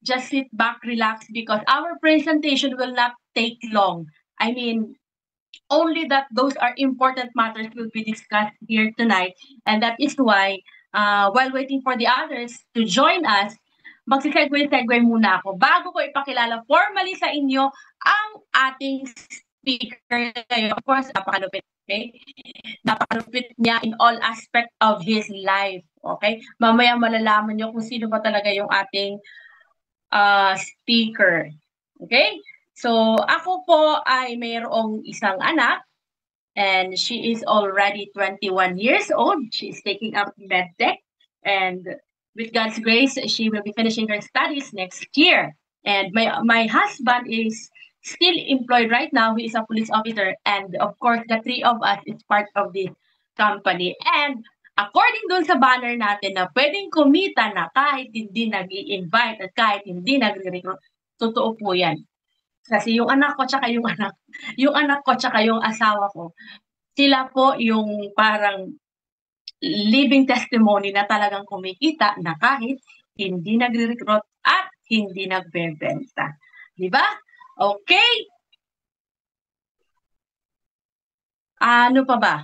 just sit back, relax, because our presentation will not take long. I mean, only that those are important matters will be discussed here tonight. And that is why, while waiting for the others to join us, magsisegue-segue muna ako. Bago ko ipakilala formally sa inyo ang ating speaker ngayon. Of course, napakalupit. Okay? Napakalupit niya in all aspect of his life. Okay? Mamaya malalaman niyo kung sino ba talaga yung ating speaker. Okay? So, ako po ay mayroong isang anak and she is already 21 years old. She is taking up medtech and with God's grace, she will be finishing her studies next year. And my husband is still employed right now. He is a police officer. And of course, the three of us is part of this company. And according dun sa banner natin na pwedeng kumita na kahit hindi nag-i-invite at kahit hindi nagre-recruit, totoo po yan. Kasi yung anak ko tsaka yung anak ko tsaka yung asawa ko, sila po yung parang living testimony na talagang kumikita na kahit hindi nagre-recruit at hindi nagbebenta. Di ba? Okay? Ano pa ba?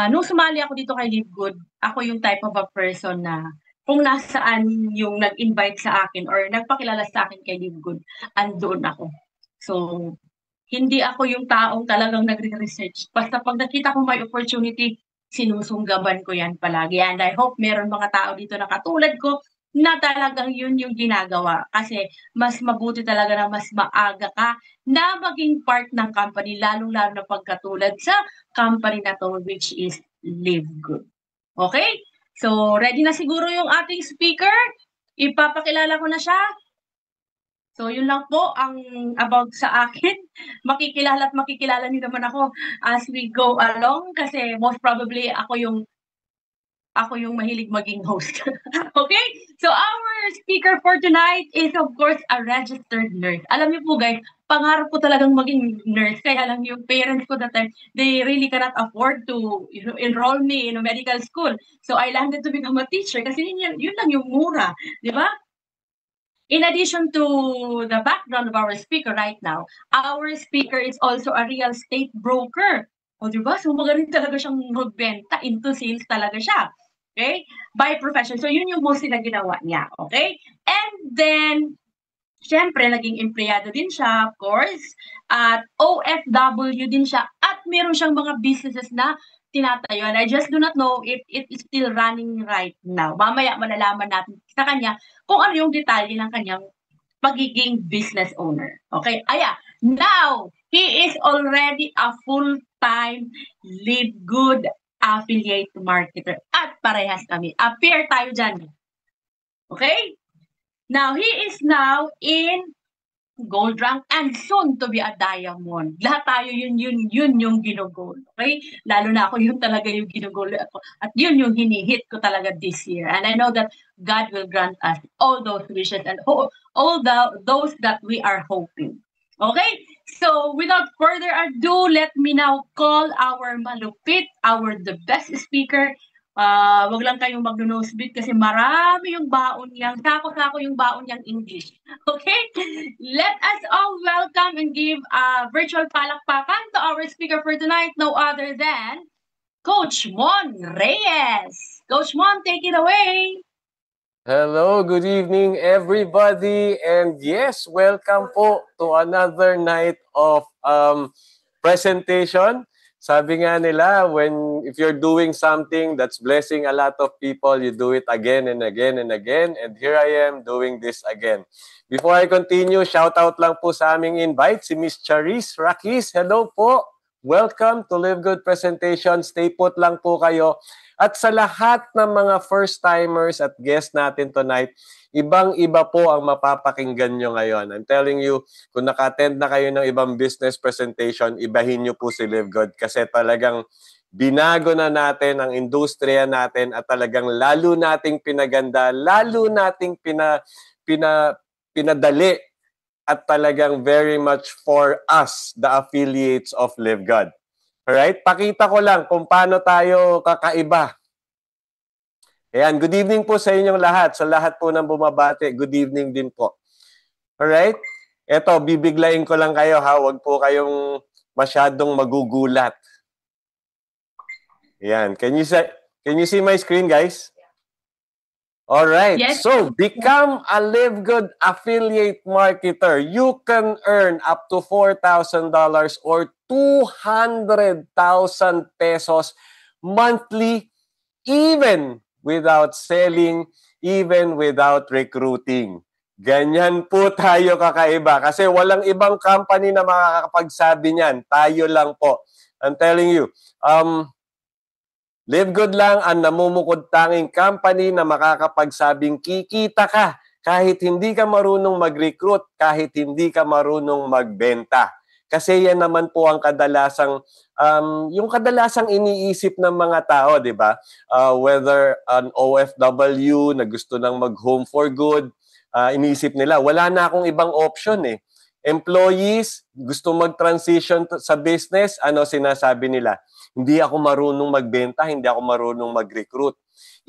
Nung sumali ako dito kay Live Good, ako yung type of a person na kung nasaan yung nag-invite sa akin or nagpakilala sa akin kay Live Good, andun ako. So, hindi ako yung taong talagang nagre-research. Basta pag nakita ko may opportunity, sinusunggaban ko yan palagi. And I hope meron mga tao dito na katulad ko na talagang yun yung ginagawa. Kasi mas mabuti talaga na mas maaga ka na maging part ng company, lalong-lalo na pagkatulad sa company na to, which is Live Good. Okay? So, ready na siguro yung ating speaker? Ipapakilala ko na siya. So, yun lang po ang about sa akin. Makikilala at makikilala niyo naman ako as we go along kasi most probably ako yung mahilig maging host. Okay? So, our speaker for tonight is of course a registered nurse. Alam niyo po guys, pangarap ko talagang maging nurse. Kaya lang yung parents ko that time, they really cannot afford to enroll me in a medical school. So, I landed to become a teacher kasi yun lang yung mura. Di ba? In addition to the background of our speaker right now, our speaker is also a real estate broker. O diba? So magaling talaga siyang magbenta, into sales talaga siya. Okay? By profession. So yun yung mostly na ginawa niya. Okay? And then, syempre, naging empleyado din siya, of course. At OFW din siya. At meron siyang mga businesses na tinatayo. And I just do not know if it is still running right now. Mamaya malalaman natin sa kanya kung ano yung detalye ng kanyang pagiging business owner. Okay? Now, he is already a full-time Live Good affiliate marketer. At parehas kami. Appear tayo dyan. Okay? Now, he is now in gold rank and soon to be a diamond. Lahat tayo yun yung ginugol. Okay? Lalo na ako yun talaga yung ginugol ako. At yun yung hinihit ko talaga this year. And I know that God will grant us all those wishes and those that we are hoping. Okay? So, without further ado, let me now call our malupit, the best speaker. Wag lang kayong mag-nosebleed kasi marami yung baon niyang, sako-sako yung baon niyang English. Okay? Let us all welcome and give a virtual palakpakan to our speaker for tonight, no other than Coach Mon Reyes. Coach Mon, take it away. Hello, good evening everybody. And yes, welcome po to another night of presentation. Sabi nga nila, if you're doing something that's blessing a lot of people, you do it again and again and again. And here I am doing this again. Before I continue, shout out lang po sa aming invite, si Miss Charis Rakis. Hello po. Welcome to Live Good Presentation. Stay put lang po kayo. At sa lahat ng mga first-timers at guests natin tonight, ibang-iba po ang mapapakinggan nyo ngayon. I'm telling you, kung naka-attend na kayo ng ibang business presentation, ibahin nyo po si Live Good kasi talagang binago na natin ang industriya natin at talagang lalo nating pinaganda, lalo nating pinadali at talagang very much for us, the affiliates of Live God. Alright? Pakita ko lang kung paano tayo kakaiba. Ayan, good evening po sa inyong lahat. Sa lahat po ng bumabati, good evening din po. Alright? Eto, bibiglayin ko lang kayo ha. Huwag po kayong masyadong magugulat. Ayan, can you see my screen, guys? Alright, Yes. so become a Live Good affiliate marketer. You can earn up to $4,000 or 200,000 pesos monthly, even without selling, even without recruiting. Ganyan po tayo kakaiba kasi walang ibang company na makakapagsabi niyan. Tayo lang po. I'm telling you, Live Good lang ang namumukod tanging company na makakapagsabing kikita ka kahit hindi ka marunong mag-recruit, kahit hindi ka marunong magbenta. Kasi yan naman po ang yung kadalasang iniisip ng mga tao, di ba? Whether an OFW na gusto nang mag-home for good, iniisip nila, wala na akong ibang option eh. Employees, gusto mag-transition sa business, ano sinasabi nila? Hindi ako marunong magbenta, hindi ako marunong mag-recruit.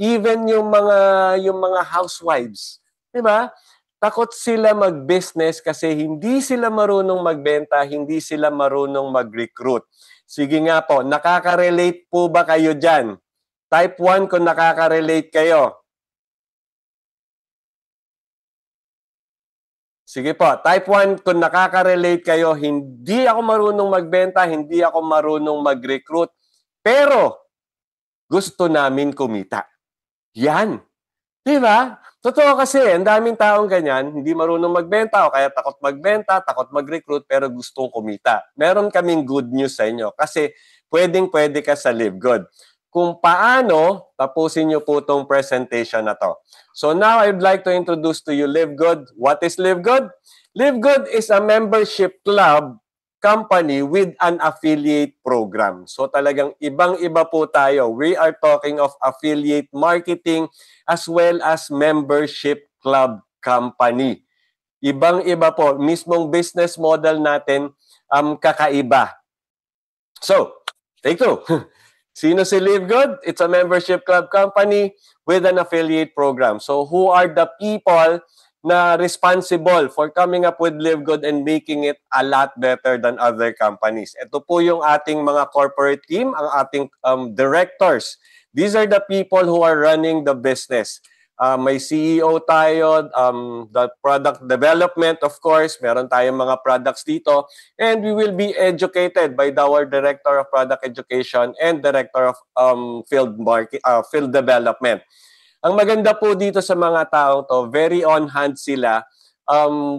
Even yung mga housewives, di ba? Takot sila mag-business kasi hindi sila marunong magbenta, hindi sila marunong mag-recruit. Sige nga po, nakaka-relate po ba kayo dyan? Type 1 kung nakaka-relate kayo. Sige po, type 1 kung nakaka-relate kayo, hindi ako marunong magbenta, hindi ako marunong mag-recruit, pero gusto namin kumita. Yan. Di ba? Totoo kasi, ang daming taong ganyan, hindi marunong magbenta o kaya takot magbenta, takot mag-recruit, pero gustong kumita. Meron kaming good news sa inyo kasi pwedeng-pwede ka sa Live Good. Kung paano, tapusin niyo po itong presentation na to. So now, I'd like to introduce to you Live Good. What is Live Good? Live Good is a membership club company with an affiliate program. So talagang ibang-iba po tayo. We are talking of affiliate marketing as well as membership club company. Ibang-iba po. Mismong business model natin kakaiba. So, take two. Sino si Live Good? It's a membership club company with an affiliate program. So who are the people na responsible for coming up with Live Good and making it a lot better than other companies? Ito po yung ating mga corporate team, ang ating directors. These are the people who are running the business. May CEO tayo, the product development, of course, meron tayong mga products dito, and we will be educated by our Director of Product Education and Director of Field Development. Ang maganda po dito sa mga taong to, very on hand sila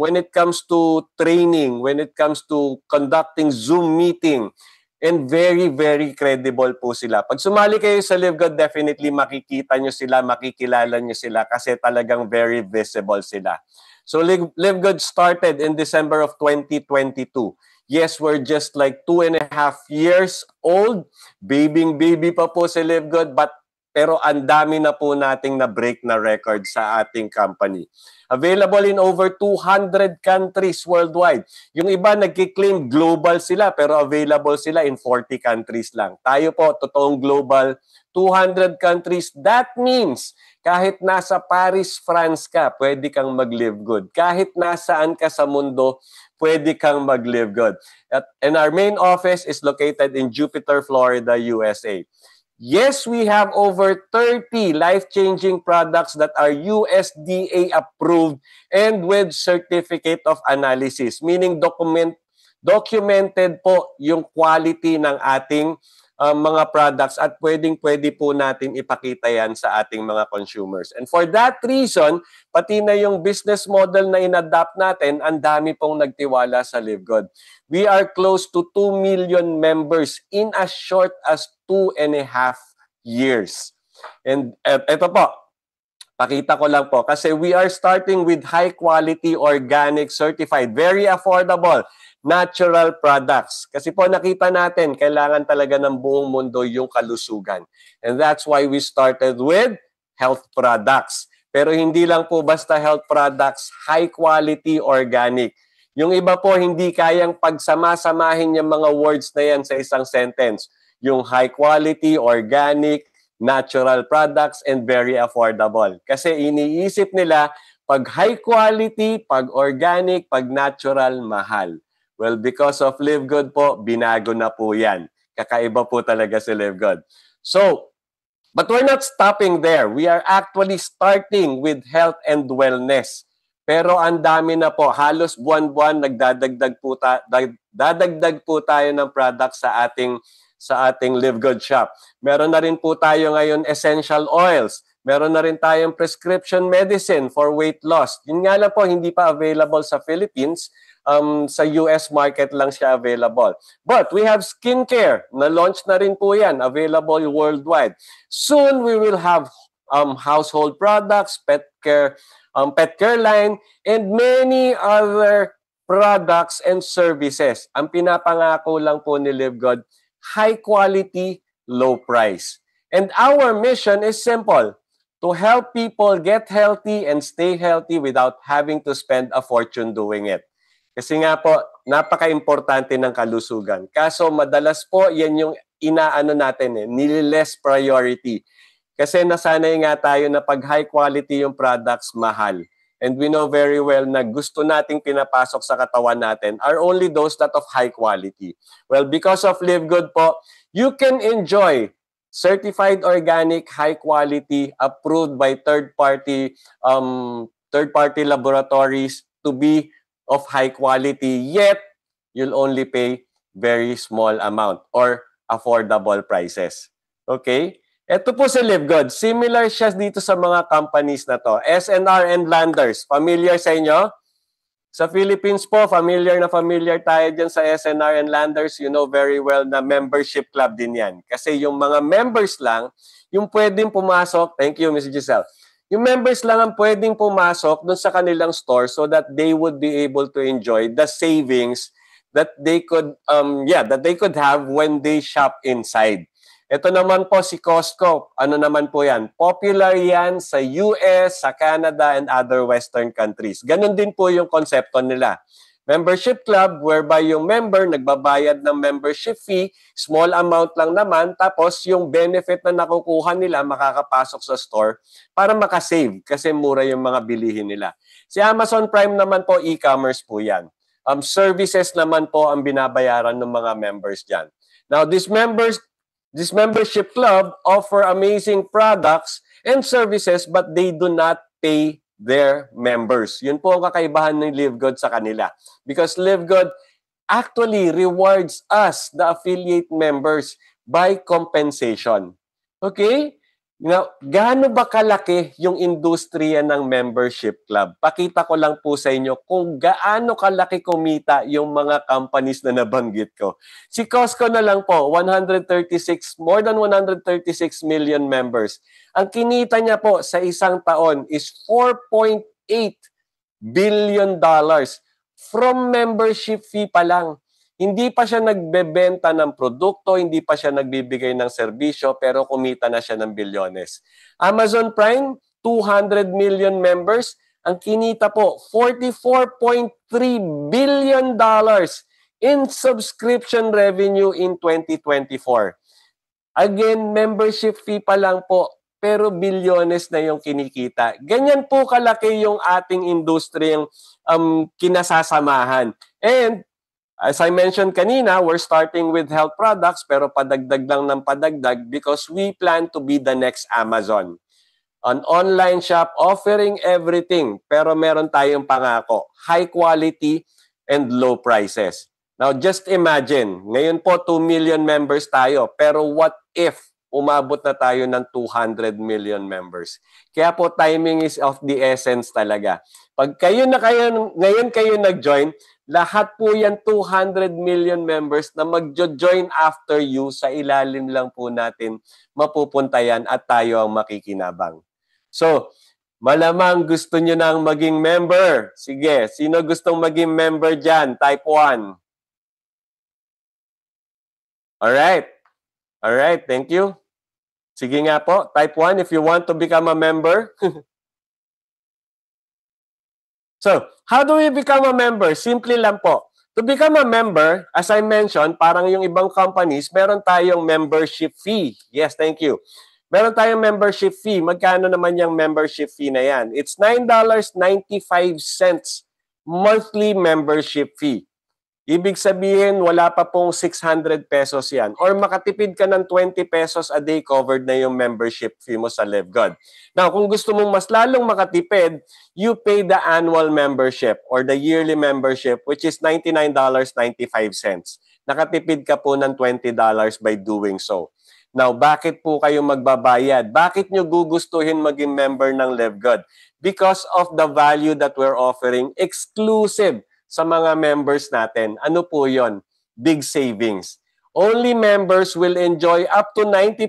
when it comes to training, when it comes to conducting Zoom meeting, and very, very credible po sila. Pag sumali kayo sa Live Good, definitely makikita nyo sila, makikilala nyo sila kasi talagang very visible sila. So Live Good started in December of 2022. Yes, we're just like 2.5 years old. Baby pa po si Live Good, pero ang dami na po nating na-break na record sa ating company. Available in over 200 countries worldwide. Yung iba nagki-claim global sila pero available sila in 40 countries lang. Tayo po, totoong global, 200 countries. That means kahit nasa Paris, France ka, pwede kang mag-Live Good. Kahit nasaan ka sa mundo, pwede kang mag-Live Good. And our main office is located in Jupiter, Florida, USA. Yes, we have over 30 life-changing products that are USDA approved and with certificate of analysis, meaning documented po yung quality ng ating mga products at pwedeng-pwede po natin ipakita yan sa ating mga consumers. And for that reason, pati na yung business model na in-adapt natin, ang dami pong nagtiwala sa Live Good. We are close to 2 million members in as short as 2.5 years. And ito po, pakita ko lang po, kasi we are starting with high-quality, organic, certified, very affordable, natural products. Kasi po nakita natin, kailangan talaga ng buong mundo yung kalusugan. And that's why we started with health products. Pero hindi lang po basta health products, high-quality, organic. Yung iba po, hindi kayang pagsama-samahin yung mga words na yan sa isang sentence. Yung high quality, organic, natural products, and very affordable. Kasi iniisip nila, pag high quality, pag organic, pag natural, mahal. Well, because of Live Good po, binago na po yan. Kakaiba po talaga si Live Good. So, but we're not stopping there. We are actually starting with health and wellness. Pero ang dami na po, halos buwan-buwan dadagdag po tayo ng products sa ating Live Good shop. Meron na rin po tayo ngayon essential oils. Meron na rin tayong prescription medicine for weight loss. Yun nga lang po, hindi pa available sa Philippines. Sa US market lang siya available. But we have skincare. Na-launch na rin po yan. Available worldwide. Soon, we will have household products, pet care line, and many other products and services. Ang pinapangako lang po ni Live Good, high quality, low price. And our mission is simple, to help people get healthy and stay healthy without having to spend a fortune doing it. Kasi nga po, napaka-importante ng kalusugan. Kaso madalas po, yan yung inaano natin nililess priority. Kasi nasanay nga tayo na pag high quality yung products, mahal. And we know very well na gusto nating pinapasok sa katawan natin are only those that of high quality. Well, because of Live Good po, you can enjoy certified organic, high quality, approved by third-party laboratories to be of high quality, yet you'll only pay very small amount or affordable prices. Okay? Ito po si Live Good. Similar siya dito sa mga companies na to. SNR and Landers. Familiar sa inyo? Sa Philippines po, familiar tayo dyan sa SNR and Landers. You know very well na membership club din yan. Kasi yung mga members lang, yung pwedeng pumasok, thank you, Ms. Giselle, yung members lang ang pwedeng pumasok dun sa kanilang store so that they would be able to enjoy the savings that they could have when they shop inside. Ito naman po si Costco. Ano naman po yan? Popular yan sa US, sa Canada, and other Western countries. Ganon din po yung konsepto nila. Membership club whereby yung member nagbabayad ng membership fee, small amount lang naman, tapos yung benefit na nakukuha nila makakapasok sa store para makasave kasi mura yung mga bilihin nila. Si Amazon Prime naman po, e-commerce po yan. Services naman po ang binabayaran ng mga members dyan. Now, this membership club offer amazing products and services but they do not pay their members. Yun po ang kakaibahan ng Live Good sa kanila. Because Live Good actually rewards us, the affiliate members, by compensation. Okay? Now, gaano ba kalaki yung industriya ng membership club? Pakita ko lang po sa inyo kung gaano kalaki kumita yung mga companies na nabanggit ko. Si Costco na lang po, more than 136 million members. Ang kinita niya po sa isang taon is $4.8 billion from membership fee pa lang. Hindi pa siya nagbebenta ng produkto, hindi pa siya nagbibigay ng serbisyo, pero kumita na siya ng bilyones. Amazon Prime, 200 million members. Ang kinita po, $44.3 billion in subscription revenue in 2024. Again, membership fee pa lang po, pero bilyones na yung kinikita. Ganyan po kalaki yung ating industriyang kinasasamahan. And as I mentioned kanina, we're starting with health products pero padagdag lang ng padagdag because we plan to be the next Amazon. An online shop offering everything pero meron tayong pangako, high quality and low prices. Now just imagine, ngayon po 2 million members tayo pero what if umabot na tayo ng 200 million members? Kaya po timing is of the essence talaga. Pag ngayon kayo nag-join, lahat po yan 200 million members na mag-join after you, sa ilalim lang po natin mapupunta yan at tayo ang makikinabang. So, malamang gusto nyo nang maging member. Sige, sino gustong maging member dyan? Type 1. Alright, thank you. Sige nga po, type 1 if you want to become a member. So, how do we become a member? Simple lang po. To become a member, as I mentioned, parang yung ibang companies, meron tayong membership fee. Yes, thank you. Meron tayong membership fee. Magkano naman yung membership fee na yan? It's $9.95 monthly membership fee. Ibig sabihin, wala pa pong 600 pesos yan. Or makatipid ka ng 20 pesos a day, covered na yung membership fee mo sa LiveGod. Now, kung gusto mong mas lalong makatipid, you pay the annual membership or the yearly membership, which is $99.95. Nakatipid ka po ng $20 by doing so. Now, bakit po kayo magbabayad? Bakit nyo gugustuhin maging member ng LiveGod? Because of the value that we're offering, exclusive sa mga members natin. Ano po yon? Big savings. Only members will enjoy up to 90%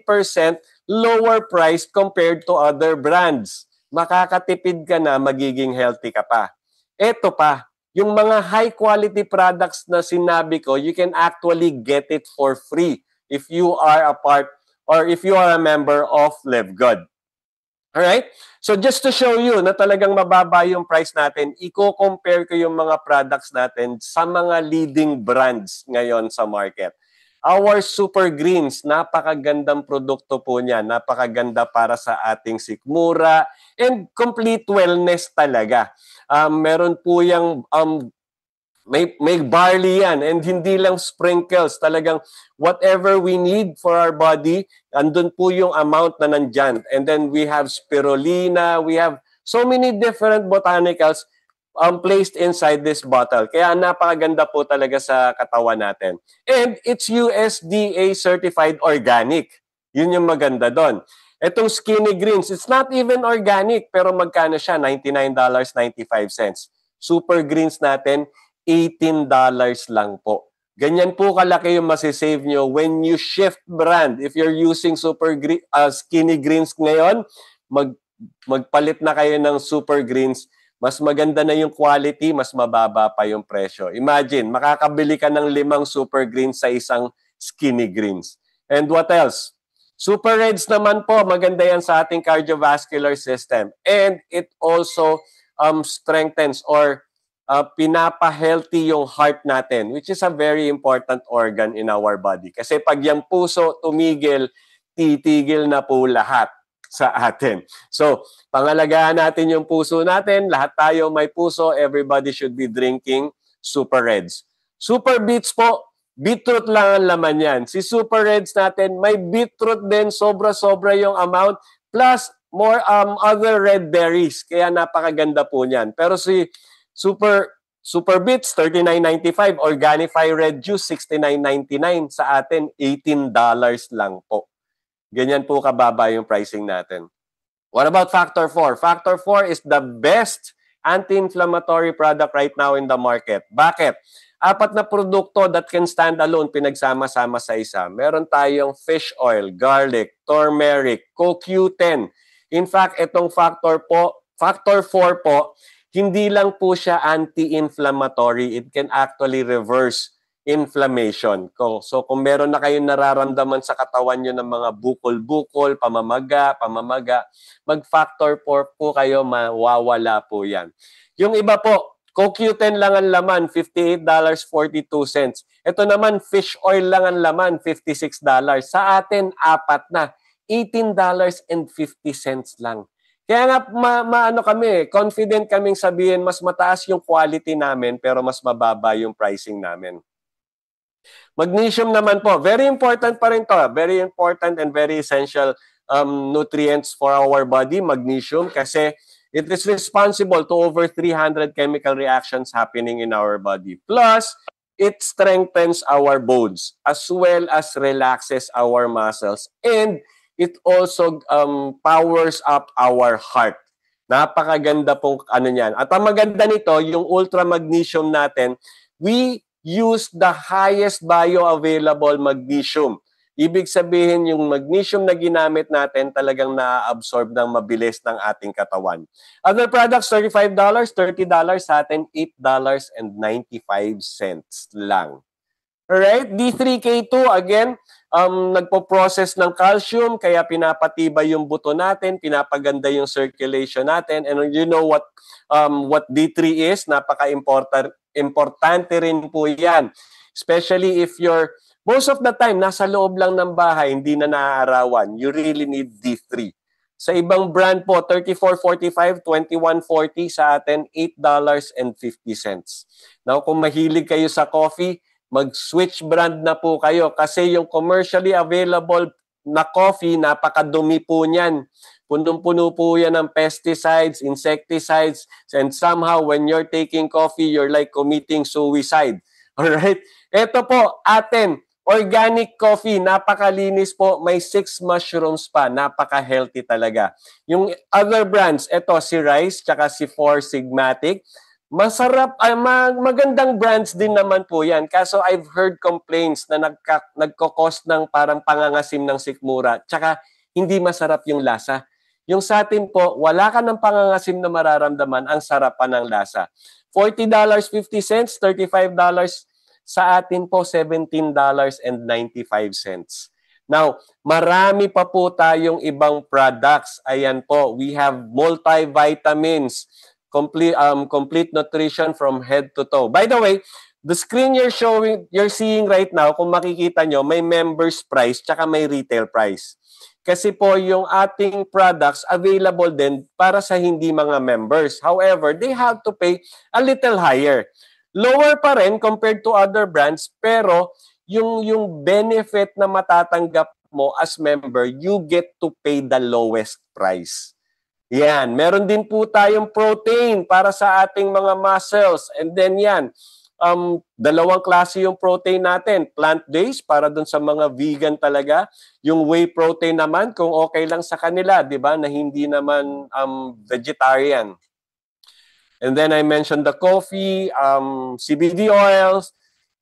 lower price compared to other brands. Makakatipid ka na, magiging healthy ka pa. Ito pa, yung mga high quality products na sinabi ko, you can actually get it for free if you are a part or if you are a member of LiveGod. Alright? So just to show you na talagang mababa yung price natin, i-compare ko yung mga products natin sa mga leading brands ngayon sa market. Our Super Greens, napakagandang produkto po niya. Napakaganda para sa ating sikmura and complete wellness talaga. Meron po yung may barley yan and hindi lang sprinkles. Talagang whatever we need for our body, andun po yung amount na nandyan. And then we have spirulina, we have so many different botanicals placed inside this bottle. Kaya napakaganda po talaga sa katawan natin. And it's USDA certified organic. Yun yung maganda doon. Itong Skinny Greens, it's not even organic, pero magkano siya? $99.95. Super Greens natin, $18 lang po. Ganyan po kalaki yung masisave nyo when you shift brand. If you're using Skinny Greens ngayon, magpalit na kayo ng Super Greens. Mas maganda na yung quality, mas mababa pa yung presyo. Imagine, makakabili ka ng 5 Super Greens sa isang Skinny Greens. And what else? Super Reds naman po, maganda yan sa ating cardiovascular system. And it also strengthens or pinapa-healthy yung heart natin, which is a very important organ in our body. Kasi pag yung puso tumigil, titigil na po lahat sa atin. So, pangalagaan natin yung puso natin. Lahat tayo may puso. Everybody should be drinking Super Reds. Super Beets po, beetroot lang ang laman yan. Si Super Reds natin, may beetroot din. Sobra-sobra yung amount. Plus, more other red berries. Kaya napakaganda po niyan. Pero si Super Beets, $39.95. Organifi Red Juice, $69.99. Sa atin, $18 lang po. Ganyan po kababa yung pricing natin. What about Factor 4? Factor 4 is the best anti-inflammatory product right now in the market. Bakit? 4 na produkto that can stand alone, pinagsama-sama sa isa. Meron tayong fish oil, garlic, turmeric, CoQ10. In fact, itong Factor 4 po, hindi lang po siya anti-inflammatory. It can actually reverse inflammation. So kung meron na kayong nararamdaman sa katawan nyo ng mga bukol-bukol, pamamaga, mag-Factor 4 po kayo, mawawala po yan. Yung iba po, CoQ10 lang ang laman, $58.42. Ito naman, fish oil lang ang laman, $56. Sa atin, 4 na, $18.50 lang. Kaya nga, confident kaming sabihin, mas mataas yung quality namin, pero mas mababa yung pricing namin. Magnesium naman po, very important pa rin to. Very important and very essential nutrients for our body, magnesium, kasi it is responsible to over 300 chemical reactions happening in our body. Plus, it strengthens our bones as well as relaxes our muscles. And it also powers up our heart. Napakaganda pong niyan. At ang maganda nito, yung ultra magnesium natin, we use the highest bioavailable magnesium. Ibig sabihin, yung magnesium na ginamit natin talagang na-absorb ng mabilis ng ating katawan. Other products, $35, $30 sa atin, $8.95 lang. Alright, D3K2, again, nagpo-process ng calcium, kaya pinapatibay yung buto natin, pinapaganda yung circulation natin, and you know what D3 is, napaka-importante rin po yan. Especially if you're Most of the time, nasa loob lang ng bahay, hindi na naaarawan. You really need D3. Sa ibang brand po, 34.45, 21.40 sa atin, $8.50. Now, kung mahilig kayo sa coffee, mag-switch brand na po kayo kasi yung commercially available na coffee, napakadumi po niyan. Punong-puno po yan ng pesticides, insecticides, and somehow when you're taking coffee, you're like committing suicide. Alright? Ito po, atin, organic coffee, napakalinis po, may 6 mushrooms pa, napaka-healthy talaga. Yung other brands, ito si Rice, tsaka si Four Sigmatic, masarap, magandang brands din naman po yan. Kaso I've heard complaints na nagko-cost ng parang pangangasim ng sikmura, tsaka hindi masarap yung lasa. Yung sa atin po, wala ka ng pangangasim na mararamdaman, ang sarap pa ng lasa. $40.50, $35 sa atin po, $17.95. Now, marami pa po tayong ibang products. Ayan po, we have multivitamins, complete nutrition from head to toe. By the way, the screen you're seeing right now, kung makikita nyo, may members price tsaka may retail price. Kasi po yung ating products available din para sa hindi mga members. However, they have to pay a little higher. Lower pa rin compared to other brands, pero yung benefit na matatanggap mo as member, you get to pay the lowest price. Yan. Meron din po tayong protein para sa ating mga muscles. And then yan, dalawang klase yung protein natin. Plant-based para dun sa mga vegan talaga. Yung whey protein naman, kung okay lang sa kanila, di ba, na hindi naman vegetarian. And then I mentioned the coffee, CBD oils,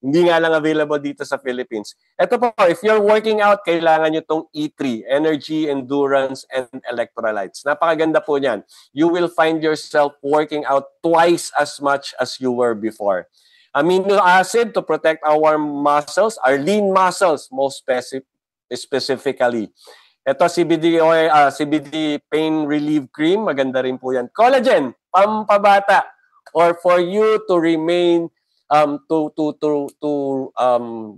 hindi nga lang available dito sa Philippines. Ito po, if you're working out, kailangan nyo itong E3, Energy, Endurance, and Electrolytes. Napakaganda po niyan. You will find yourself working out twice as much as you were before. Amino acid to protect our muscles, our lean muscles, most specifically. Ito, CBD oil, CBD pain relief cream, maganda rin po yan. Collagen, pampabata, or for you to remain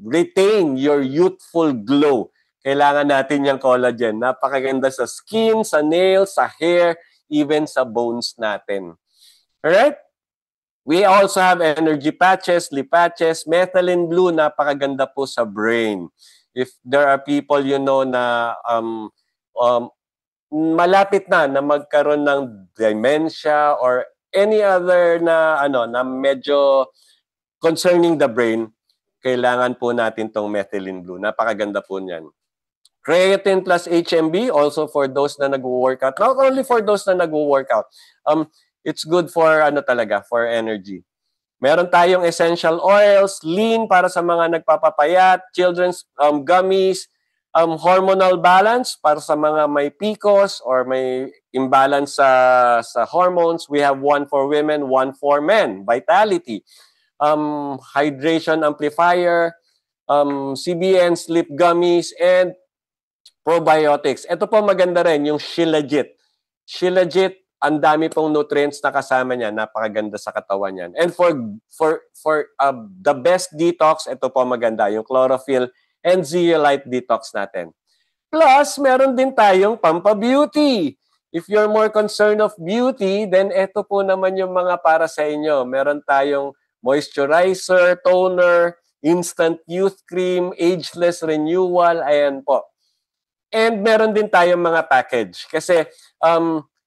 retain your youthful glow. Kailangan natin yung collagen. Napakaganda sa skin, sa nails, sa hair, even sa bones natin. Alright? We also have energy patches, lip patches, methylene blue, napakaganda po sa brain. If there are people you know na malapit na magkaroon ng dementia or any other na na medyo concerning the brain, kailangan po natin tong methylene blue. Napakaganda po niyan. Creatine plus HMB, also for those na nag-workout. Not only for those na nag-workout. It's good for for energy. Meron tayong essential oils, lean para sa mga nagpapapayat, children's gummies, hormonal balance para sa mga may PCOS or may imbalance sa hormones. We have one for women, one for men. Vitality. Hydration amplifier, CBN, sleep gummies, and probiotics. Ito po maganda rin, yung Shilajit. Shilajit, ang dami pong nutrients na kasama niya, napakaganda sa katawan niyan. And for the best detox, ito po maganda, yung chlorophyll and zeolite detox natin. Plus, meron din tayong Pampa-Beauty. If you're more concerned of beauty, then ito po naman yung mga para sa inyo. Meron tayong moisturizer, toner, instant youth cream, ageless renewal, ayan po. And meron din tayong mga package. Kasi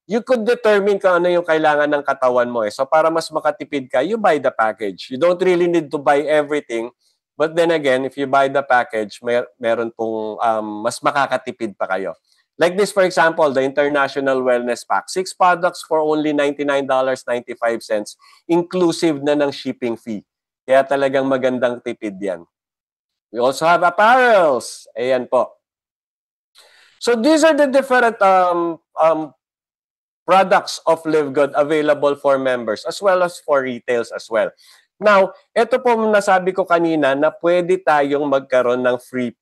you could determine kung ano yung kailangan ng katawan mo. So para mas makatipid ka, you buy the package. You don't really need to buy everything. But then again, if you buy the package, meron pong mas makakatipid pa kayo. Like this, for example, the International Wellness Pack. 6 products for only $99.95, inclusive na ng shipping fee. Kaya talagang magandang tipid yan. We also have apparels. Ayan po. So these are the different products of Live Good available for members as well as for retails as well. Now, ito po nasabi ko kanina na pwede tayong magkaroon ng free,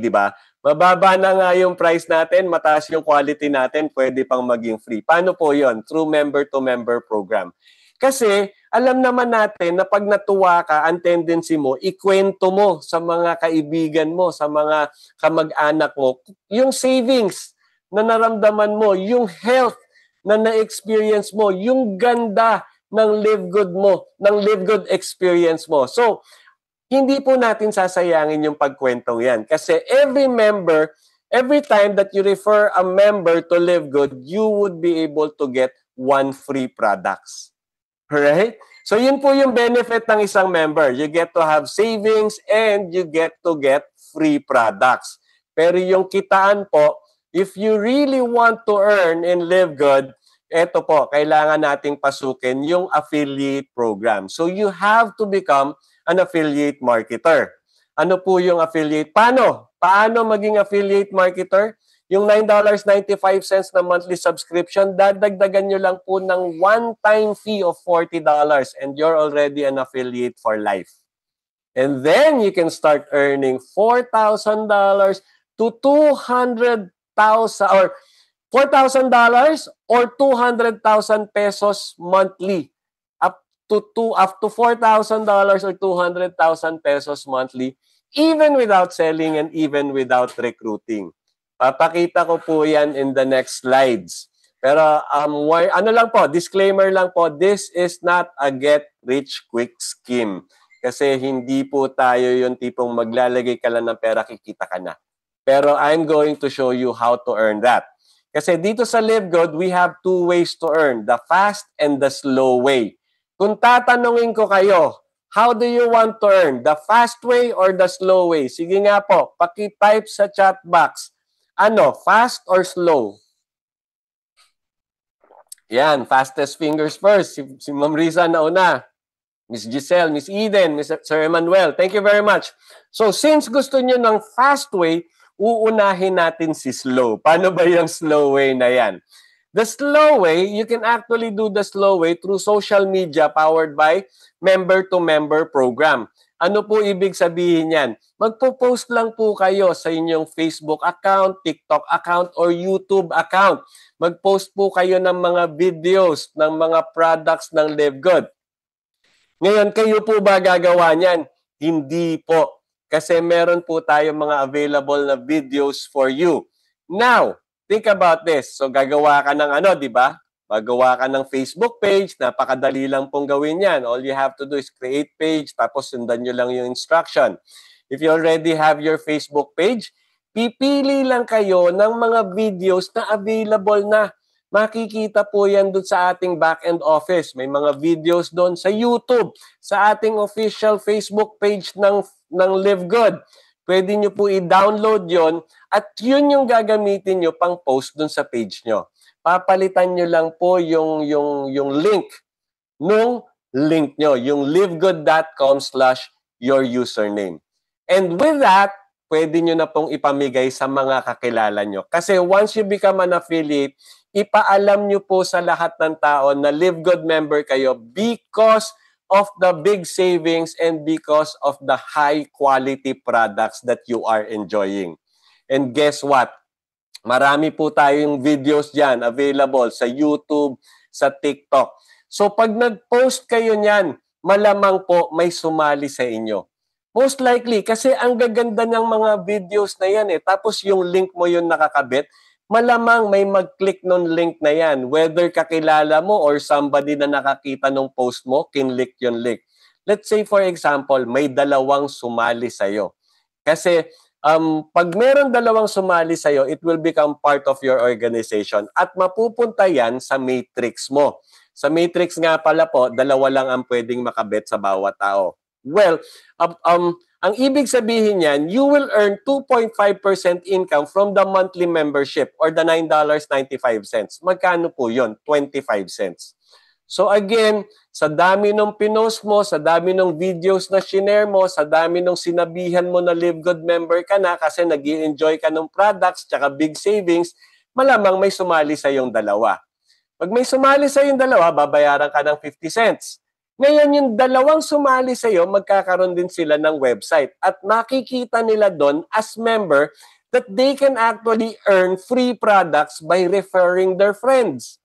di ba? Mababa na nga yung price natin, mataas yung quality natin, pwede pang maging free. Paano po yon? Through member-to-member program. Kasi alam naman natin na pag natuwa ka, ang tendency mo, ikwento mo sa mga kaibigan mo, sa mga kamag-anak mo, yung savings na naramdaman mo, yung health na na-experience mo, yung ganda ng Live Good mo, ng Live Good experience mo. So, hindi po natin sasayangin yung pagkwentong yan. Kasi every member, every time that you refer a member to Live Good, you would be able to get 1 free products. Right? So yun po yung benefit ng isang member. You get to have savings and you get to get free products. Pero yung kitaan po, if you really want to earn and live good, eto po, kailangan nating pasukin yung affiliate program. So you have to become an affiliate marketer. Ano po yung affiliate? Paano? Paano maging affiliate marketer? Yung $9.95 na monthly subscription, dadagdagan nyo lang po ng one-time fee of $40 and you're already an affiliate for life. And then you can start earning $4,000 to $200,000 or $4,000 or 200,000 pesos monthly. Up to $4,000 or 200,000 pesos monthly, even without selling and even without recruiting. Papakita ko po yan in the next slides. Pero ano lang po, disclaimer lang po, this is not a get-rich-quick scheme. Kasi hindi po tayo yung tipong maglalagay ka lang ng pera, kikita ka na. Pero I'm going to show you how to earn that. Kasi dito sa Live Good, we have 2 ways to earn, the fast and the slow way. Kung tatanungin ko kayo, how do you want to earn, the fast way or the slow way? Sige nga po, paki-type sa chat box. Ano, fast or slow? Yan, fastest fingers first. Si Ma'am Riza nauna. Miss Giselle, Miss Eden, Sir Emmanuel. Thank you very much. So, since gusto nyo ng fast way, uunahin natin si slow. Paano ba yung slow way na yan? The slow way, you can actually do the slow way through social media powered by member-to-member program. Ano po ibig sabihin yan? Magpo-post lang po kayo sa inyong Facebook account, TikTok account, or YouTube account. Mag-post po kayo ng mga videos, ng mga products ng Live Good. Ngayon, kayo po ba gagawa niyan? Hindi po. Kasi meron po tayo mga available na videos for you. Now, think about this. So, gagawa ka ng ano, di ba? Magawa ka ng Facebook page, napakadali lang pong gawin yan. All you have to do is create page, tapos sundan nyo lang yung instruction. If you already have your Facebook page, pipili lang kayo ng mga videos na available na. Makikita po yan doon sa ating back-end office. May mga videos doon sa YouTube, sa ating official Facebook page ng Live Good. Pwede nyo po i-download yon at yun yung gagamitin nyo pang post doon sa page nyo. Papalitan nyo lang po yung link nung link nyo, yung livegood.com/your username. And with that, pwede nyo na pong ipamigay sa mga kakilala nyo. Kasi once you become an affiliate, ipaalam nyo po sa lahat ng tao na Live Good member kayo because of the big savings and because of the high quality products that you are enjoying. And guess what? Marami po tayong videos dyan available sa YouTube, sa TikTok. So pag nag-post kayo niyan, malamang po may sumali sa inyo. Most likely, kasi ang gaganda ng mga videos na yan tapos yung link mo yung nakakabit, malamang may mag-click nung link na yan. Whether kakilala mo or somebody na nakakita nung post mo, kinlik yung link. Let's say for example, may 2 sumali sa'yo. Kasi pag meron 2 sumali sa'yo, it will become part of your organization at mapupunta yan sa matrix mo. Sa matrix nga pala po, 2 lang ang pwedeng makabet sa bawat tao. Well, ang ibig sabihin yan, you will earn 2.5% income from the monthly membership or the $9.95. Magkano po yun? 25 cents. So again, sa dami ng pinost mo, sa dami ng videos na shinare mo, sa dami ng sinabihan mo na Live Good member ka na kasi nag-i-enjoy ka ng products tsaka big savings, malamang may sumali sa yung 2. Pag may sumali sa yung 2, babayaran ka ng 50 cents. Ngayon, yung 2 sumali sa iyo, magkakaroon din sila ng website at makikita nila doon as member that they can actually earn free products by referring their friends.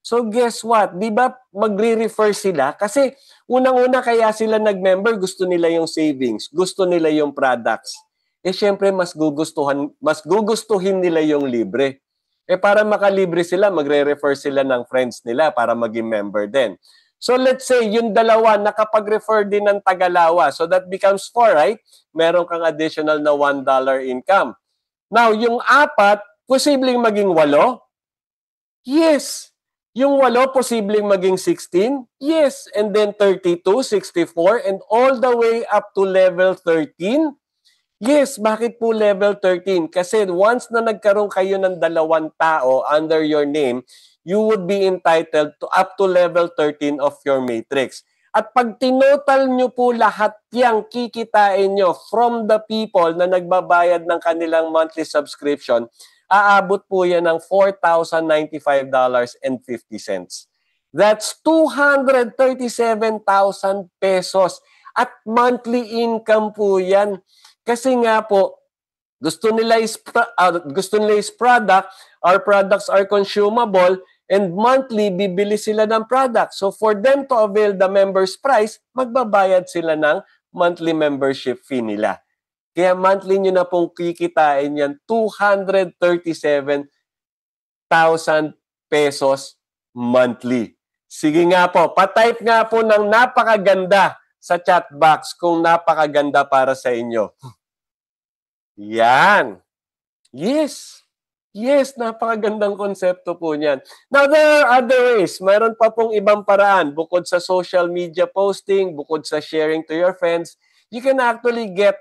So guess what? Di ba magre-refer sila? Kasi unang-una kaya sila nag-member, gusto nila yung savings, gusto nila yung products. Eh syempre mas gugustuhin nila yung libre. Eh para makalibre sila, magre-refer sila ng friends nila para maging member din. So let's say yung dalawa nakapag-refer din ng Tagalawa. So that becomes 4, right? Meron kang additional na $1 income. Now, yung apat, posibleng maging 8? Yes. Yung 8, posibleng maging 16? Yes. And then 32, 64, and all the way up to level 13? Yes. Bakit po level 13? Kasi once na nagkaroon kayo ng 2 tao under your name, you would be entitled to up to level 13 of your matrix. At pag tinotal nyo po lahat yang kikitain nyo from the people na nagbabayad ng kanilang monthly subscription, aabot po yan ng $4,095.50. That's 237,000 pesos. At monthly income po yan. Kasi nga po, gusto nila is product, our products are consumable, and monthly, bibili sila ng product. So for them to avail the member's price, magbabayad sila ng monthly membership fee nila. Kaya monthly nyo na pong kikitain yan, 237,000 pesos monthly. Sige nga po, patype nga po ng napakaganda sa chat box kung napakaganda para sa inyo. Yan. Yes. Yes, napakagandang konsepto po niyan. Now, there are other ways. Mayroon pa pong ibang paraan. Bukod sa social media posting, bukod sa sharing to your friends, you can actually get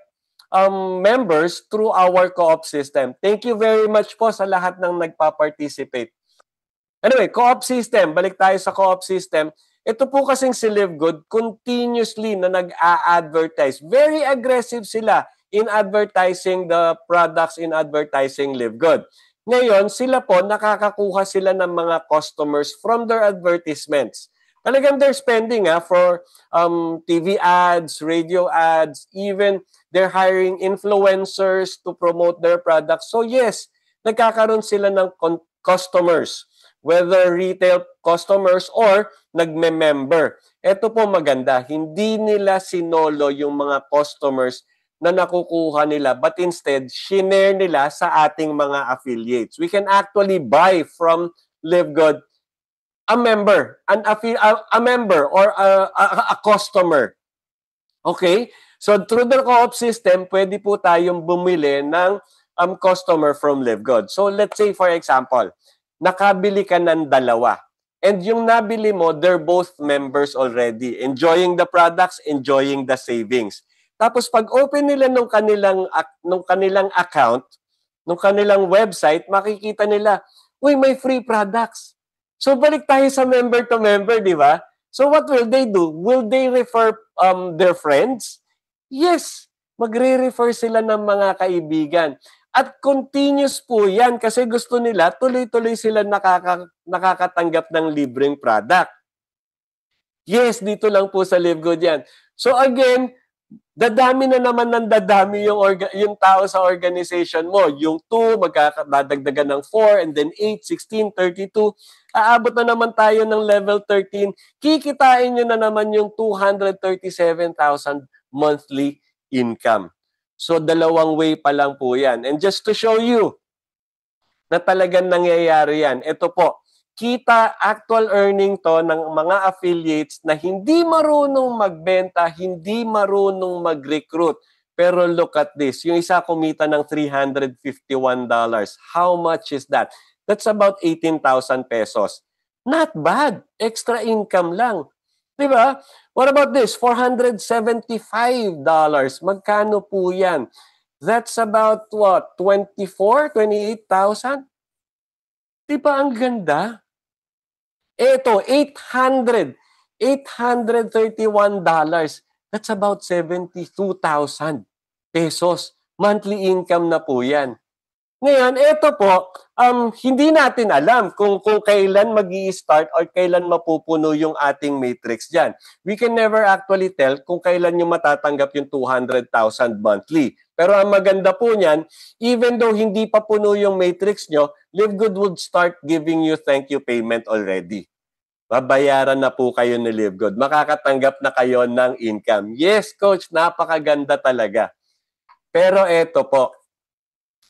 members through our co-op system. Thank you very much po sa lahat ng nagpa-participate. Anyway, co-op system. Balik tayo sa co-op system. Ito po kasing si LiveGood, continuously na nag-a-advertise. Very aggressive sila in advertising the products, in advertising LiveGood. Ngayon, sila po, nakakakuha sila ng mga customers from their advertisements. Talagang they're spending for TV ads, radio ads, even they're hiring influencers to promote their products. So yes, nagkakaroon sila ng customers, whether retail customers or nagme-member. Ito po maganda, hindi nila sinolo yung mga customers na nakukuha nila, but instead, shinare nila sa ating mga affiliates. We can actually buy from LiveGood a member, a member or a customer. Okay? So through the co-op system, pwede po tayong bumili ng customer from LiveGood. So let's say for example, nakabili ka ng 2. And yung nabili mo, they're both members already, enjoying the products, enjoying the savings. Tapos pag open nila nung kanilang account, nung kanilang website, makikita nila, uy, may free products. So balik tayo sa member to member, di ba? So what will they do? Will they refer their friends? Yes, magre-refer sila ng mga kaibigan. At continuous po yan kasi gusto nila, tuloy-tuloy sila nakakatanggap ng libreng product. Yes, dito lang po sa LiveGood yan. So again, dadami na naman ng dadami yung tao sa organization mo. Yung 2, magkakadagdagan ng 4, and then 8, 16, 32. Aabot na naman tayo ng level 13. Kikitain nyo na naman yung 237,000 monthly income. So, 2 way pa lang po yan. And just to show you na talagang nangyayari yan, ito po, kita actual earning to ng mga affiliates na hindi marunong magbenta, hindi marunong mag-recruit. Pero look at this, yung isa kumita ng $351. How much is that? That's about 18,000 pesos. Not bad. Extra income lang. Diba? What about this? $475. Magkano po yan? That's about what? 28,000? Diba ang ganda? Ito, $831. That's about 72,000 pesos. Monthly income na po yan. Ngayon, ito po, hindi natin alam kung kailan mag-i-start or kailan mapupuno yung ating matrix dyan. We can never actually tell kung kailan yung matatanggap yung 200,000 monthly. Pero ang maganda po niyan, even though hindi pa puno yung matrix nyo, LiveGood would start giving you thank you payment already. babayaran na po kayo ni LiveGood. Makakatanggap na kayo ng income. Yes, Coach, napakaganda talaga. Pero eto po,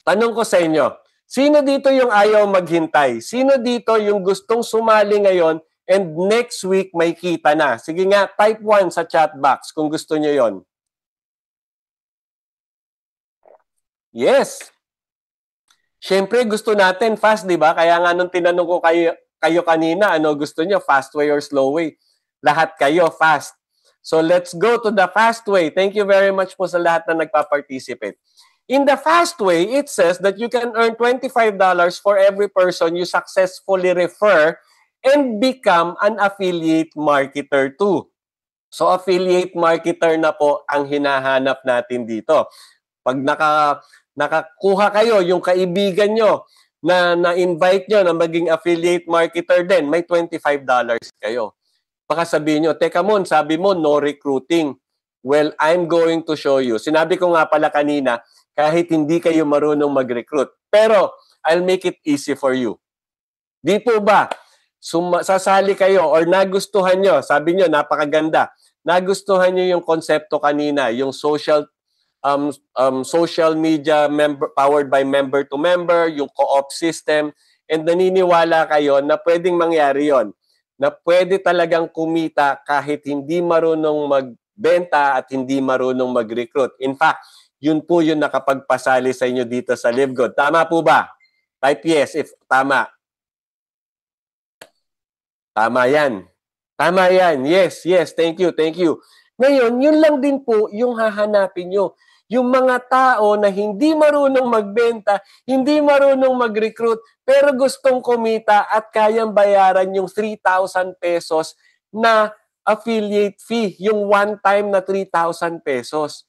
tanong ko sa inyo, sino dito yung ayaw maghintay? Sino dito yung gustong sumali ngayon and next week may kita na? Sige nga, type 1 sa chat box kung gusto nyo yon. Yes. Siyempre, gusto natin fast, di ba? Kaya nga nung tinanong ko kayo kanina, ano gusto nyo, fast way or slow way? Lahat kayo, fast. So let's go to the fast way. Thank you very much po sa lahat na nagpa-participate. In the fast way, it says that you can earn $25 for every person you successfully refer and become an affiliate marketer too. So affiliate marketer na po ang hinahanap natin dito. Pag nakakuha kayo, yung kaibigan nyo na-invite nyo na maging affiliate marketer din, may $25 kayo. Baka sabihin nyo, teka mon, sabi mo no recruiting. Well, I'm going to show you. Sinabi ko nga pala kanina, kahit hindi kayo marunong mag-recruit. Pero, I'll make it easy for you. Di po ba, sasali kayo or nagustuhan nyo, sabi nyo, napakaganda. Nagustuhan nyo yung konsepto kanina, yung social media powered by member to member, yung co-op system, and naniniwala kayo na pwedeng mangyari yon, na pwede talagang kumita kahit hindi marunong magbenta at hindi marunong mag-recruit. In fact, yun po yung nakapagpasali sa inyo dito sa LiveGood. Tama po ba? Type yes if tama. Tama yan. Tama yan. Yes, yes. Thank you, thank you. Ngayon, yun lang din po yung hahanapin nyo. Yung mga tao na hindi marunong magbenta, hindi marunong mag-recruit, pero gustong kumita at kayang bayaran yung 3,000 pesos na affiliate fee, yung one-time na 3,000 pesos.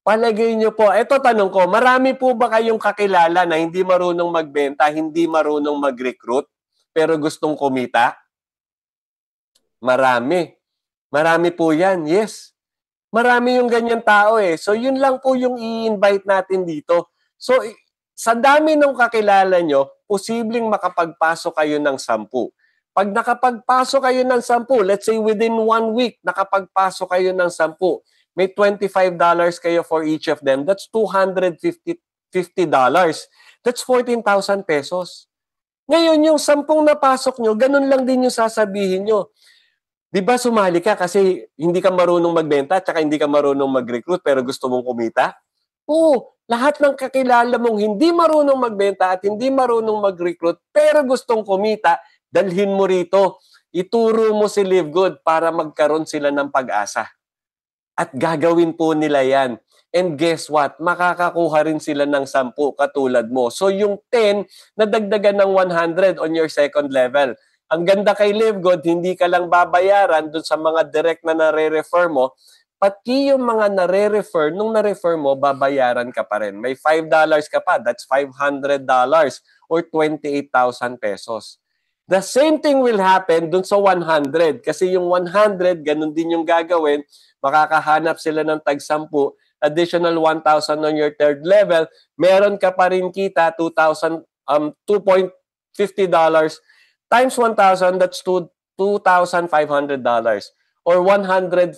Palagay nyo po, eto tanong ko, marami po ba kayong kakilala na hindi marunong magbenta, hindi marunong mag-recruit, pero gustong kumita? Marami. Marami po yan, yes. Marami yung ganyan tao eh. So yun lang po yung i-invite natin dito. So sa dami ng kakilala nyo, posibleng makapagpasok kayo ng 10. Pag nakapagpasok kayo ng 10, let's say within 1 week, nakapagpasok kayo ng 10, may $25 kayo for each of them. That's $250. That's 14,000 pesos. Ngayon, yung 10 napasok nyo, ganun lang din yung sasabihin nyo. Di ba sumali ka kasi hindi ka marunong magbenta at hindi ka marunong mag-recruit pero gusto mong kumita? Oo, lahat ng kakilala mong hindi marunong magbenta at hindi marunong mag-recruit pero gustong kumita, dalhin mo rito. Ituro mo si LiveGood para magkaroon sila ng pag-asa. At gagawin po nila yan. And guess what? Makakakuha rin sila ng 10 katulad mo. So yung 10, nadagdagan ng 100 on your second level. Ang ganda kay LiveGood, hindi ka lang babayaran dun sa mga direct na nare-refer mo, pati yung mga nare-refer, nung na-refer mo, babayaran ka pa rin. May $5 ka pa, that's $500 or 28,000 pesos. The same thing will happen dun sa 100 kasi yung 100, ganun din yung gagawin, makakahanap sila ng tag-10, additional 1,000 on your third level, meron ka pa rin kita, $2.50 times 1,000, that's $2,500 or 140,000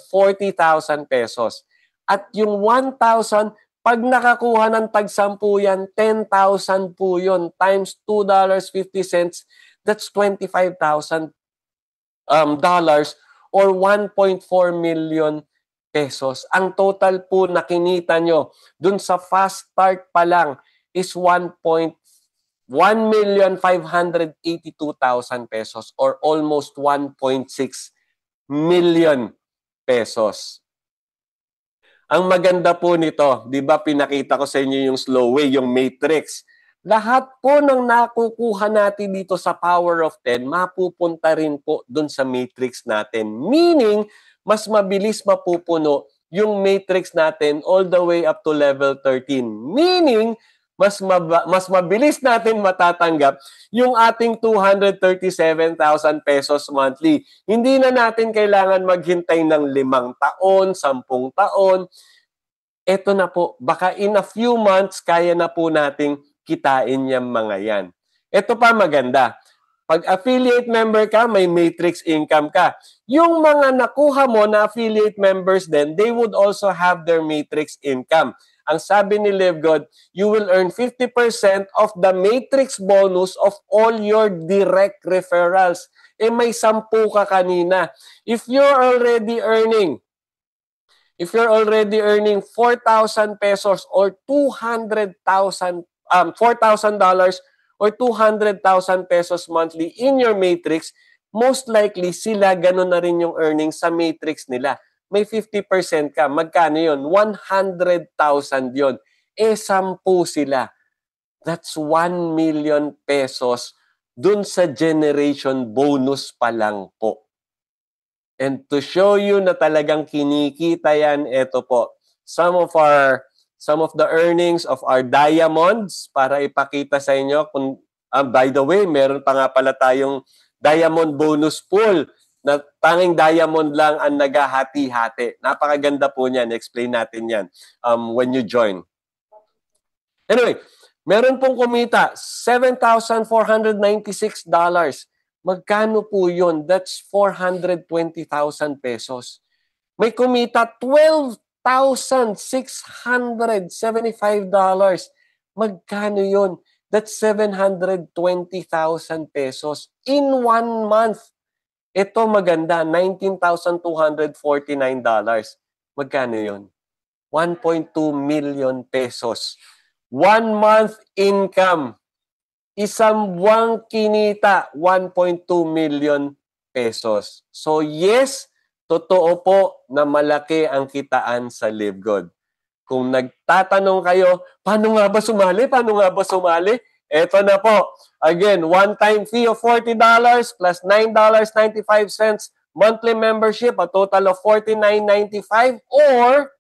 pesos. At yung 1,000, pag nakakuha ng tag-10 yan, 10,000 po yun times $2.50, that's $25,000 or 1.4 million pesos. Ang total po na kinita nyo dun sa fast start pa lang is 1,582,000 pesos or almost 1.6 million pesos. Ang maganda po nito, di ba pinakita ko sa inyo yung slow way, yung matrix. Lahat po ng nakukuha natin dito sa Power of 10, mapupunta rin po dun sa matrix natin. Meaning, mas mabilis mapupuno yung matrix natin all the way up to level 13. Meaning, mas mabilis natin matatanggap yung ating 237,000 pesos monthly. Hindi na natin kailangan maghintay ng 5 taon, 10 taon. Ito na po, baka in a few months, kaya na po nating kitain yung mga yan. Ito pa maganda. Pag affiliate member ka, may matrix income ka. Yung mga nakuha mo na affiliate members din, they would also have their matrix income. Ang sabi ni LiveGood, you will earn 50% of the matrix bonus of all your direct referrals. Eh may 10 ka kanina. If you're already earning 4,000 pesos or $4,000 or 200,000 pesos monthly in your matrix, most likely sila ganun na rin yung earnings sa matrix nila. May 50% ka. Magkano yun? 100,000 yun. Eh, 10 sila. That's 1 million pesos dun sa generation bonus pa lang po. And to show you na talagang kinikita yan, ito po. Some of the earnings of our diamonds para ipakita sa inyo. Kung, by the way, meron pa nga pala tayong diamond bonus pool na tanging diamond lang ang naghahati-hati. Napakaganda po niyan. Explain natin yan when you join. Anyway, meron pong kumita, $7,496. Magkano po yun? That's 420,000 pesos. May kumita, $12,675. Magkano yun? That's 720,000 pesos in 1 month. Ito maganda, $19,249. Magkano yun? 1.2 million pesos. 1 month income. Isang buwang kinita, 1.2 million pesos. So yes, totoo po na malaki ang kitaan sa LiveGood. Kung nagtatanong kayo, paano nga ba sumali? Eto na po. Again, one-time fee of $40 plus $9.95 monthly membership, a total of $49.95 or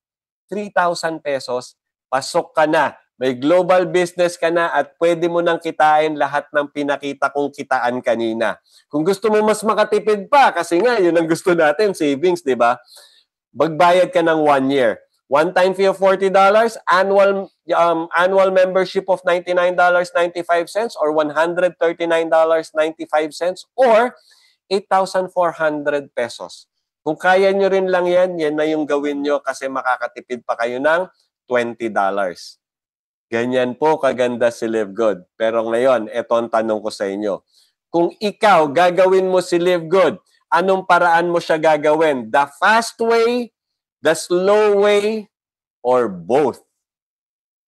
3,000 pesos. Pasok ka na. May global business ka na at pwede mo nang kitain lahat ng pinakita kong kitaan kanina. Kung gusto mo mas makatipid pa, kasi nga yun ang gusto natin, savings, di ba? Magbayad ka ng 1 year. One-time fee of $40, annual membership of $99.95 or $139.95 or 8,400 pesos. Kung kaya nyo rin lang yan, yan na yung gawin nyo kasi makakatipid pa kayo ng $20. Ganyan po kaganda si LiveGood. Pero ngayon, eto ang tanong ko sa inyo. Kung ikaw, gagawin mo si LiveGood, anong paraan mo siya gagawin? The fast way, the slow way, or both?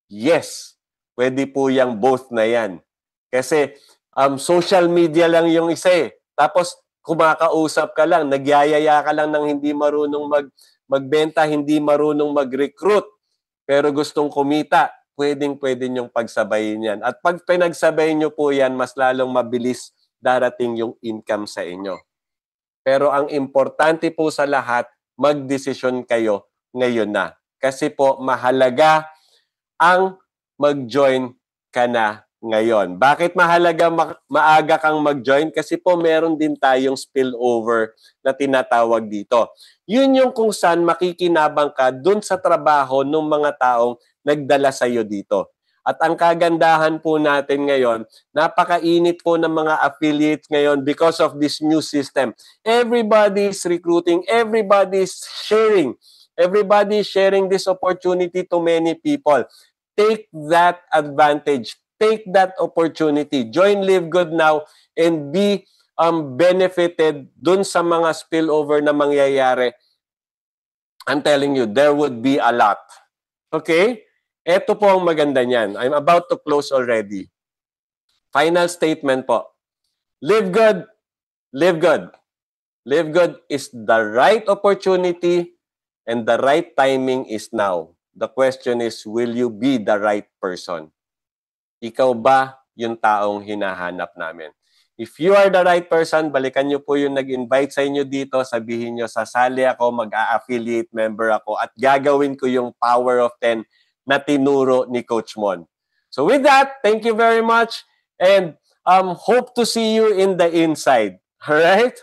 Yes, pwede po yung both na yan. Kasi social media lang yung isa eh. Tapos kumakausap ka lang, nagyayaya ka lang ng hindi marunong magbenta, hindi marunong mag-recruit, pero gustong kumita, pwede niyong pagsabayin yan. At pag pinagsabay niyo po yan, mas lalong mabilis darating yung income sa inyo. Pero ang importante po sa lahat, magdesisyon kayo ngayon na. Kasi po, mahalaga ang mag-join ka na ngayon. Bakit mahalaga maaga kang mag-join? Kasi po meron din tayong spillover na tinatawag dito. Yun yung kung saan makikinabang ka dun sa trabaho ng mga taong nagdala sa iyo dito. At ang kagandahan po natin ngayon, napakainit po ng mga affiliates ngayon because of this new system. Everybody's recruiting, everybody's sharing this opportunity to many people. Take that advantage. Take that opportunity. Join LiveGood now and be benefited dun sa mga spillover na mangyayari. I'm telling you, there would be a lot. Okay? Ito po ang maganda niyan. I'm about to close already. Final statement po. LiveGood. LiveGood is the right opportunity and the right timing is now. The question is, will you be the right person? Ikaw ba yung taong hinahanap namin? If you are the right person, balikan nyo po yung nag-invite sa inyo dito, sabihin nyo, sasali ako, mag-a-affiliate member ako, at gagawin ko yung Power of 10 na tinuro ni Coach Mon. So with that, thank you very much and hope to see you in the inside. All right?